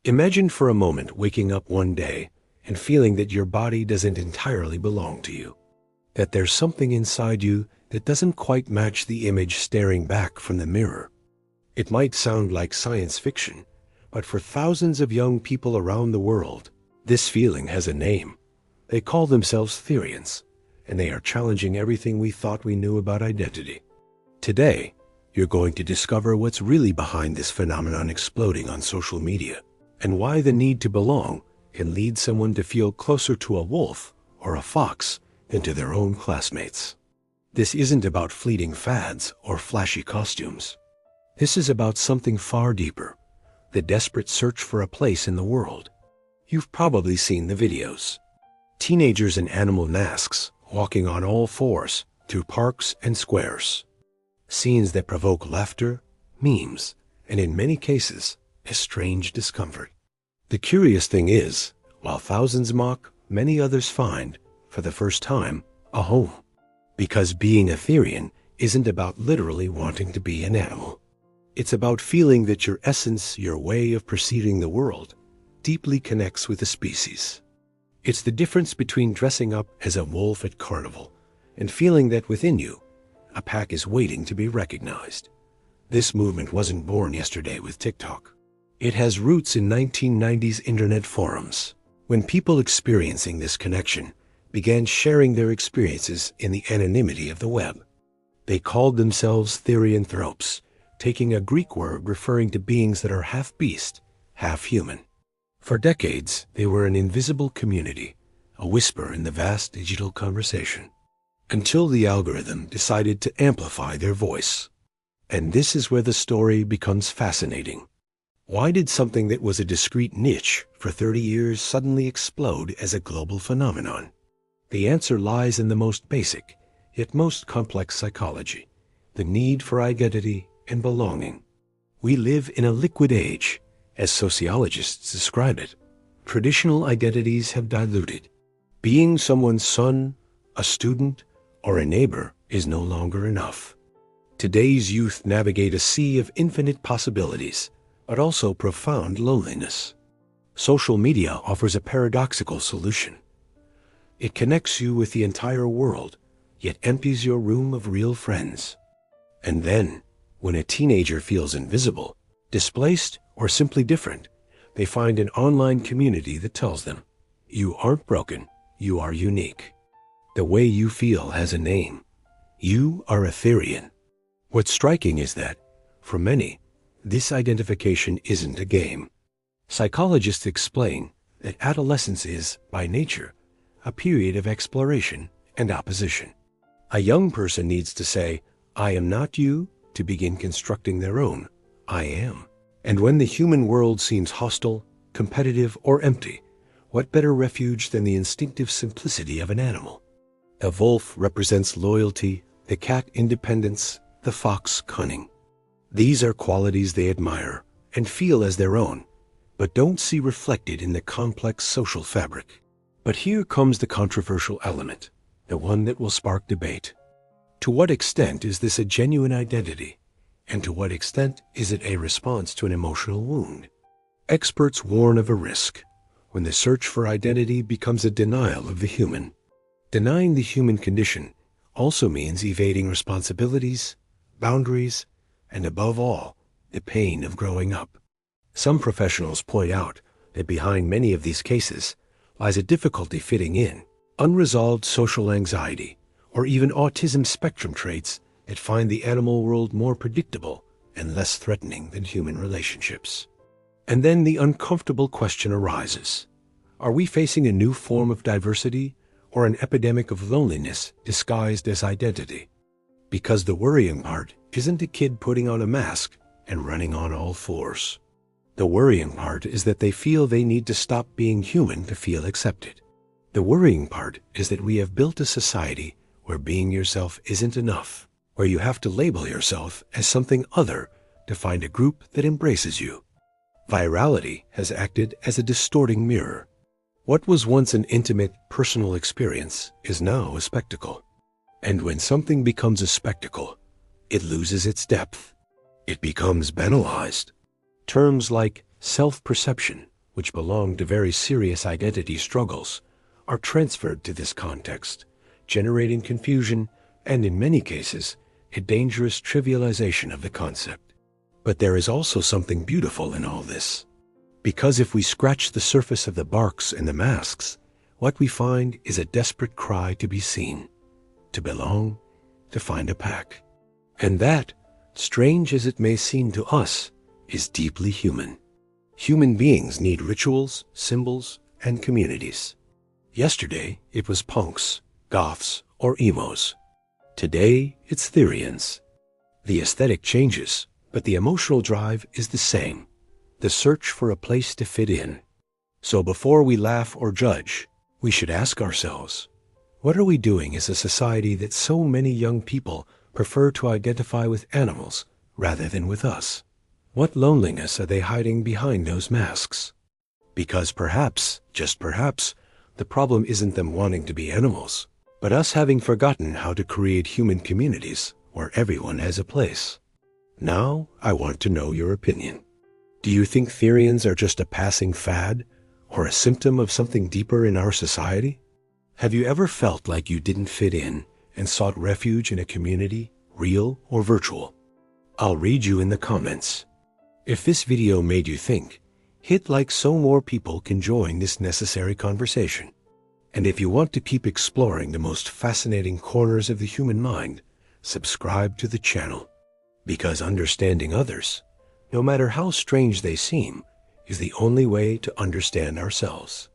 Imagine for a moment waking up one day and feeling that your body doesn't entirely belong to you, that there's something inside you that doesn't quite match the image staring back from the mirror. It might sound like science fiction, but for thousands of young people around the world, this feeling has a name. They call themselves Therians, and they are challenging everything we thought we knew about identity. Today, you're going to discover what's really behind this phenomenon exploding on social media, and why the need to belong can lead someone to feel closer to a wolf or a fox than to their own classmates. This isn't about fleeting fads or flashy costumes. This is about something far deeper, the desperate search for a place in the world. You've probably seen the videos. Teenagers in animal masks walking on all fours through parks and squares. Scenes that provoke laughter, memes, and in many cases, a strange discomfort. The curious thing is, while thousands mock, many others find, for the first time, a home. Because being a Therian isn't about literally wanting to be an animal. It's about feeling that your essence, your way of perceiving the world, deeply connects with the species. It's the difference between dressing up as a wolf at carnival and feeling that within you, a pack is waiting to be recognized. This movement wasn't born yesterday with TikTok. It has roots in 1990s internet forums, when people experiencing this connection began sharing their experiences in the anonymity of the web. They called themselves Therianthropes, taking a Greek word referring to beings that are half beast, half human. For decades, they were an invisible community, a whisper in the vast digital conversation, until the algorithm decided to amplify their voice. And this is where the story becomes fascinating. Why did something that was a discrete niche for 30 years suddenly explode as a global phenomenon? The answer lies in the most basic, yet most complex psychology, the need for identity and belonging. We live in a liquid age, as sociologists describe it. Traditional identities have diluted. Being someone's son, a student, or a neighbor is no longer enough. Today's youth navigate a sea of infinite possibilities, but also profound loneliness. Social media offers a paradoxical solution. It connects you with the entire world, yet empties your room of real friends. And then, when a teenager feels invisible, displaced, or simply different, they find an online community that tells them, you aren't broken, you are unique. The way you feel has a name. You are a Therian. What's striking is that, for many, this identification isn't a game. Psychologists explain that adolescence is, by nature, a period of exploration and opposition. A young person needs to say, I am not you, to begin constructing their own I am. And when the human world seems hostile, competitive, or empty, what better refuge than the instinctive simplicity of an animal? A wolf represents loyalty, the cat independence, the fox cunning. These are qualities they admire and feel as their own, but don't see reflected in the complex social fabric. But here comes the controversial element, the one that will spark debate. To what extent is this a genuine identity? And to what extent is it a response to an emotional wound? Experts warn of a risk when the search for identity becomes a denial of the human. Denying the human condition also means evading responsibilities, boundaries, and above all, the pain of growing up. Some professionals point out that behind many of these cases lies a difficulty fitting in, unresolved social anxiety, or even autism spectrum traits that find the animal world more predictable and less threatening than human relationships. And then the uncomfortable question arises. Are we facing a new form of diversity or an epidemic of loneliness disguised as identity? Because the worrying part isn't a kid putting on a mask and running on all fours. The worrying part is that they feel they need to stop being human to feel accepted. The worrying part is that we have built a society where being yourself isn't enough, where you have to label yourself as something other to find a group that embraces you. Virality has acted as a distorting mirror. What was once an intimate, personal experience is now a spectacle. And when something becomes a spectacle, it loses its depth. It becomes banalized. Terms like self-perception which belong to very serious identity struggles, are transferred to this context, generating confusion and, in many cases, a dangerous trivialization of the concept. But there is also something beautiful in all this. Because if we scratch the surface of the barks and the masks, what we find is a desperate cry to be seen, to belong, to find a pack. And that, strange as it may seem to us, is deeply human. Human beings need rituals, symbols, and communities. Yesterday, it was punks, goths, or emos. Today, it's Therians. The aesthetic changes, but the emotional drive is the same, the search for a place to fit in. So before we laugh or judge, we should ask ourselves, what are we doing as a society that so many young people prefer to identify with animals rather than with us? What loneliness are they hiding behind those masks? Because perhaps, just perhaps, the problem isn't them wanting to be animals, but us having forgotten how to create human communities where everyone has a place. Now, I want to know your opinion. Do you think Therians are just a passing fad, or a symptom of something deeper in our society? Have you ever felt like you didn't fit in and sought refuge in a community, real or virtual? I'll read you in the comments. If this video made you think, hit like so more people can join this necessary conversation. And if you want to keep exploring the most fascinating corners of the human mind, subscribe to the channel. Because understanding others, no matter how strange they seem, is the only way to understand ourselves.